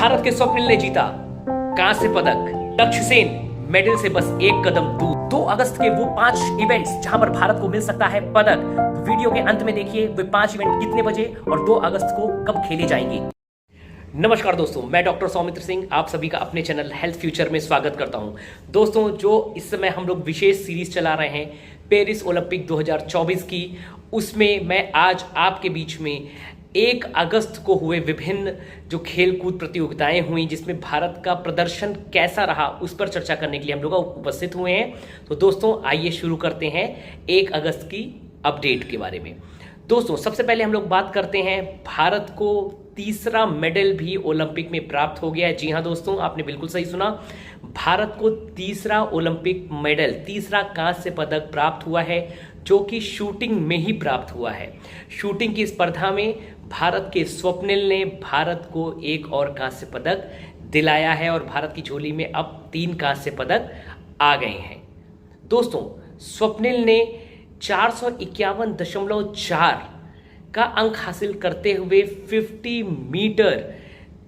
भारत के स्वप्निल ने जीता कांस्य पदक, लक्ष्य सेन मेडल से बस एक कदम दूर। 2 अगस्त के वो 5 इवेंट्स जहां पर भारत को मिल सकता है पदक। तो वीडियो के अंत में देखिए वे 5 इवेंट कितने बजे और 2 अगस्त को कब खेले जाएंगे। नमस्कार दोस्तों, मैं डॉक्टर सौमित्र सिंह आप सभी का अपने चैनल हेल्थ फ्यूचर में स्वागत करता हूं। दोस्तों, जो इस समय हम लोग विशेष सीरीज चला रहे हैं पेरिस ओलंपिक 2024 की, उसमें मैं आज आपके बीच में 1 अगस्त को हुए विभिन्न जो खेलकूद प्रतियोगिताएं हुई जिसमें भारत का प्रदर्शन कैसा रहा उस पर चर्चा करने के लिए हम लोग उपस्थित हुए हैं। तो दोस्तों आइए शुरू करते हैं 1 अगस्त की अपडेट के बारे में। दोस्तों सबसे पहले हम लोग बात करते हैं, भारत को तीसरा मेडल भी ओलंपिक में प्राप्त हो गया है। जी हाँ दोस्तों, आपने बिल्कुल सही सुना, भारत को तीसरा ओलंपिक मेडल, तीसरा कांस्य पदक प्राप्त हुआ है, जो कि शूटिंग में ही प्राप्त हुआ है। शूटिंग की स्पर्धा में भारत के स्वप्निल ने भारत को एक और कांस्य पदक दिलाया है और भारत की झोली में अब 3 कांस्य पदक आ गए हैं। दोस्तों स्वप्निल ने 451.4 का अंक हासिल करते हुए 50 मीटर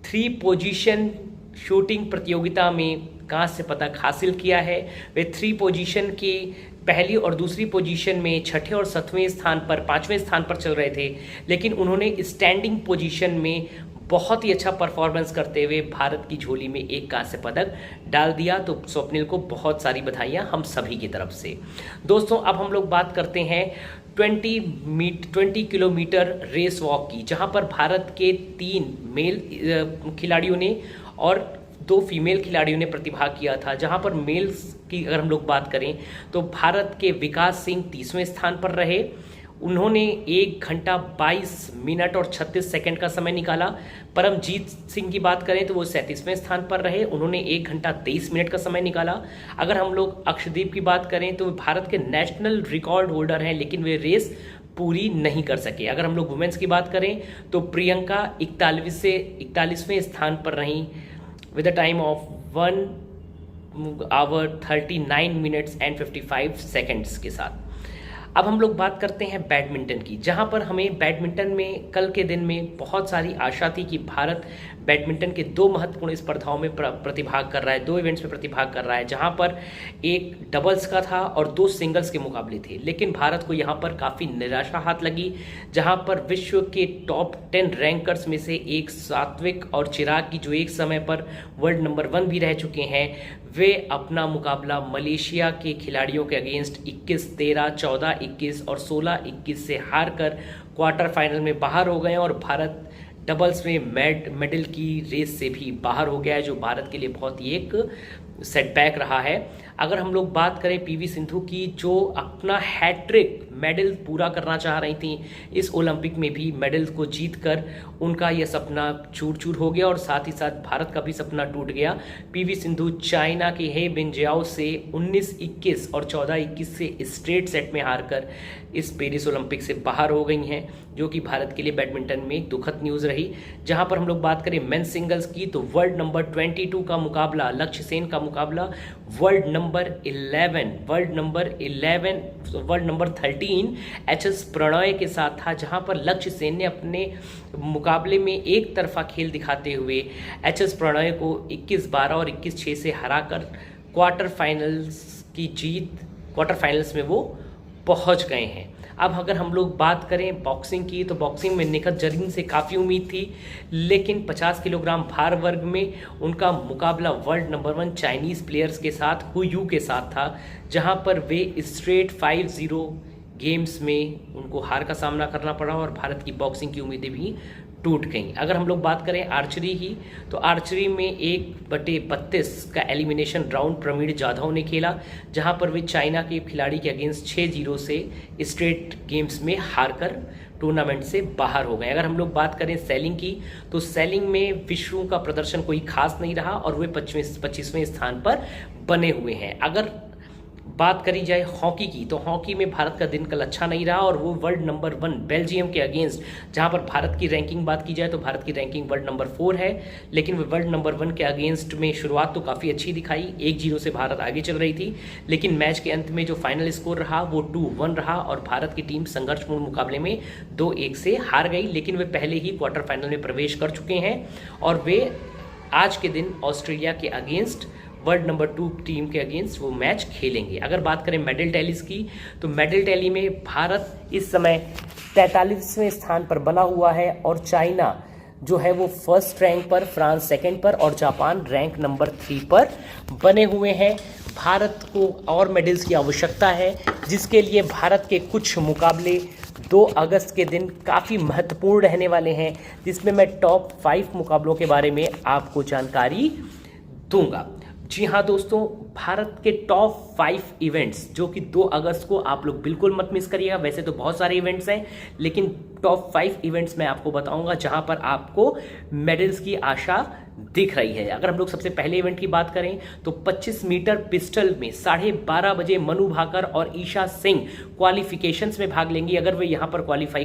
3 पोजीशन शूटिंग प्रतियोगिता में कांस्य पदक हासिल किया है। वे 3 पोजीशन की पहली और दूसरी पोजीशन में छठे और 7वें स्थान पर 5वें स्थान पर चल रहे थे, लेकिन उन्होंने स्टैंडिंग पोजीशन में बहुत ही अच्छा परफॉर्मेंस करते हुए भारत की झोली में एक कांस्य पदक डाल दिया। तो स्वप्निल को बहुत सारी बधाइयां हम सभी की तरफ से। दोस्तों अब हम लोग बात करते हैं 20 किलोमीटर रेस वॉक की, जहां पर भारत के 3 मेल खिलाड़ियों ने और 2 फीमेल खिलाड़ियों ने प्रतिभाग किया था। जहां पर मेल्स की अगर हम लोग बात करें तो भारत के विकास सिंह 30वें स्थान पर रहे, उन्होंने 1 घंटा 22 मिनट और 36 सेकंड का समय निकाला। परमजीत सिंह की बात करें तो वो 37वें स्थान पर रहे, उन्होंने 1 घंटा 23 मिनट का समय निकाला। अगर हम लोग अक्षदीप की बात करें तो भारत के नेशनल रिकॉर्ड होल्डर हैं, लेकिन वे रेस पूरी नहीं कर सके। अगर हम लोग वुमेन्स की बात करें तो प्रियंका 41वें स्थान पर रहीं with a time of 1 hour 39 minutes and 55 seconds के साथ। अब हम लोग बात करते हैं बैडमिंटन की, जहां पर हमें बैडमिंटन में कल के दिन में बहुत सारी आशा थी कि भारत बैडमिंटन के 2 महत्वपूर्ण स्पर्धाओं में प्रतिभाग कर रहा है, 2 इवेंट्स में प्रतिभाग कर रहा है, जहां पर एक डबल्स का था और 2 सिंगल्स के मुकाबले थे। लेकिन भारत को यहां पर काफ़ी निराशा हाथ लगी, जहां पर विश्व के टॉप 10 रैंकर्स में से एक सात्विक और चिराग की, जो एक समय पर वर्ल्ड नंबर 1 भी रह चुके हैं, वे अपना मुकाबला मलेशिया के खिलाड़ियों के अगेंस्ट 21-13, 14-21 और 16-21 से हार कर क्वार्टर फाइनल में बाहर हो गए और भारत डबल्स में मेडल की रेस से भी बाहर हो गया है, जो भारत के लिए बहुत ही एक सेटबैक रहा है। अगर हम लोग बात करें पीवी सिंधु की, जो अपना हैट्रिक मेडल पूरा करना चाह रही थी इस ओलंपिक में भी, मेडल को जीतकर उनका यह सपना चूर चूर हो गया और साथ ही साथ भारत का भी सपना टूट गया। पीवी सिंधु चाइना के हे बिंजियाओ से 19-21 और 14-21 से स्ट्रेट सेट में हारकर इस पेरिस ओलंपिक से बाहर हो गई हैं, जो कि भारत के लिए बैडमिंटन में एक दुखद न्यूज़ रही। जहां पर हम लोग बात करें मेंस सिंगल्स की तो वर्ल्ड नंबर 22 का मुकाबला, लक्ष्य सेन का मुकाबला वर्ल्ड नंबर 13 एचएस प्रणय के साथ था, जहां पर लक्ष्य सेन ने अपने मुकाबले में एक तरफा खेल दिखाते हुए एचएस प्रणय को 21-12 और 21-6 से हराकर क्वार्टर फाइनल्स में वो पहुंच गए हैं। अब अगर हम लोग बात करें बॉक्सिंग की तो बॉक्सिंग में निखत जरीन से काफ़ी उम्मीद थी, लेकिन 50 किलोग्राम भार वर्ग में उनका मुकाबला वर्ल्ड नंबर 1 चाइनीज़ प्लेयर्स के साथ हु यू के साथ था, जहां पर वे स्ट्रेट 5-0 गेम्स में उनको हार का सामना करना पड़ा और भारत की बॉक्सिंग की उम्मीदें भी टूट गई। अगर हम लोग बात करें आर्चरी की तो आर्चरी में 1/32 का एलिमिनेशन राउंड प्रवीण जाधव ने खेला, जहां पर वे चाइना के खिलाड़ी के अगेंस्ट 6-0 से स्ट्रेट गेम्स में हारकर टूर्नामेंट से बाहर हो गए। अगर हम लोग बात करें सेलिंग की तो सेलिंग में विश्व का प्रदर्शन कोई खास नहीं रहा और वे 25वें स्थान पर बने हुए हैं। अगर बात करी जाए हॉकी की तो हॉकी में भारत का दिन कल अच्छा नहीं रहा और वो वर्ल्ड नंबर 1 बेल्जियम के अगेंस्ट, जहां पर भारत की रैंकिंग बात की जाए तो भारत की रैंकिंग वर्ल्ड नंबर 4 है, लेकिन वो वर्ल्ड नंबर 1 के अगेंस्ट में शुरुआत तो काफ़ी अच्छी दिखाई, 1-0 से भारत आगे चल रही थी, लेकिन मैच के अंत में जो फाइनल स्कोर रहा वो 2-1 रहा और भारत की टीम संघर्षपूर्ण मुकाबले में 2-1 से हार गई। लेकिन वे पहले ही क्वार्टर फाइनल में प्रवेश कर चुके हैं और वे आज के दिन ऑस्ट्रेलिया के अगेंस्ट वर्ल्ड नंबर 2 टीम के अगेंस्ट वो मैच खेलेंगे। अगर बात करें मेडल टैलीज की, तो मेडल टैली में भारत इस समय 43वें स्थान पर बना हुआ है और चाइना जो है वो फर्स्ट रैंक पर, फ्रांस सेकंड पर और जापान रैंक नंबर 3 पर बने हुए हैं। भारत को और मेडल्स की आवश्यकता है, जिसके लिए भारत के कुछ मुकाबले 2 अगस्त के दिन काफ़ी महत्वपूर्ण रहने वाले हैं, जिसमें मैं टॉप 5 मुकाबलों के बारे में आपको जानकारी दूंगा। जी हाँ दोस्तों, भारत के टॉप 5 इवेंट्स जो कि 2 अगस्त को आप लोग बिल्कुल मत मिस करिएगा। वैसे तो बहुत सारे इवेंट्स हैं, लेकिन टॉप 5 इवेंट्स मैं आपको बताऊंगा जहां पर आपको मेडल्स की आशा दिख रही है। अगर हम लोग सबसे पहले इवेंट की बात करें तो 25 मीटर पिस्टल में 12:30 बजे मनु भाकर और ईशा सिंह क्वालिफिकेशंस में भाग लेंगी। अगर वे यहाँ पर क्वालिफाई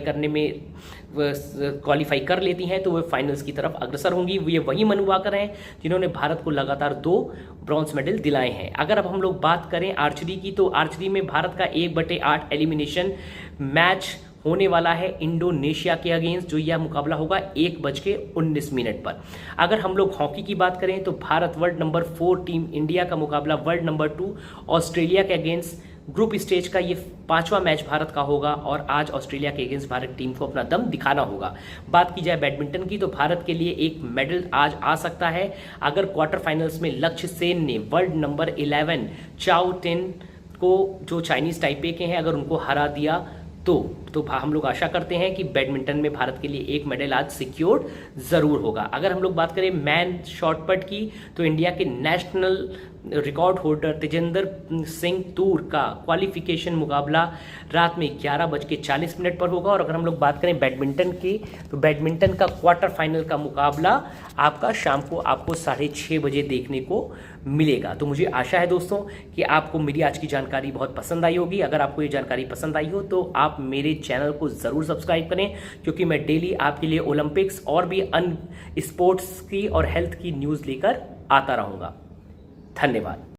कर लेती हैं तो वे फाइनल्स की तरफ अग्रसर होंगी। ये वही मनु भाकर हैं जिन्होंने भारत को लगातार 2 ब्रॉन्ज मेडल दिलाए हैं। अगर अब हम लोग बात करें आर्चरी की, तो आर्चरी में भारत का 1/8 एलिमिनेशन मैच होने वाला है इंडोनेशिया के अगेंस्ट, जो यह मुकाबला होगा 1:19 पर। अगर हम लोग हॉकी की बात करें तो Bharat world number 4 team India का मुकाबला वर्ल्ड नंबर 2 ऑस्ट्रेलिया के अगेंस्ट ग्रुप स्टेज का ये 5वां मैच भारत का होगा और आज ऑस्ट्रेलिया के अगेंस्ट भारत टीम को अपना दम दिखाना होगा। बात की जाए बैडमिंटन की, तो भारत के लिए एक मेडल आज आ सकता है अगर क्वार्टर फाइनल्स में लक्ष्य सेन ने वर्ल्ड नंबर 11 चाओ टेन को, जो चाइनीज टाइपे के हैं, अगर उनको हरा दिया तो हम लोग आशा करते हैं कि बैडमिंटन में भारत के लिए एक मेडल आज सिक्योर्ड जरूर होगा। अगर हम लोग बात करें मैन शॉटपट की, तो इंडिया के national record holder Tejendra Singh Toor का क्वालिफिकेशन मुकाबला रात में 11:40 पर होगा। और अगर हम लोग बात करें बैडमिंटन की, तो बैडमिंटन का क्वार्टर फाइनल का मुकाबला आपका शाम को आपको 6:30 बजे देखने को मिलेगा। तो मुझे आशा है दोस्तों कि आपको मेरी आज की जानकारी बहुत पसंद आई होगी। अगर आपको ये जानकारी पसंद आई हो तो आप मेरे चैनल को ज़रूर सब्सक्राइब करें, क्योंकि मैं डेली आपके लिए ओलंपिक्स और भी अन्य स्पोर्ट्स की और हेल्थ की न्यूज़ लेकर आता रहूँगा। धन्यवाद।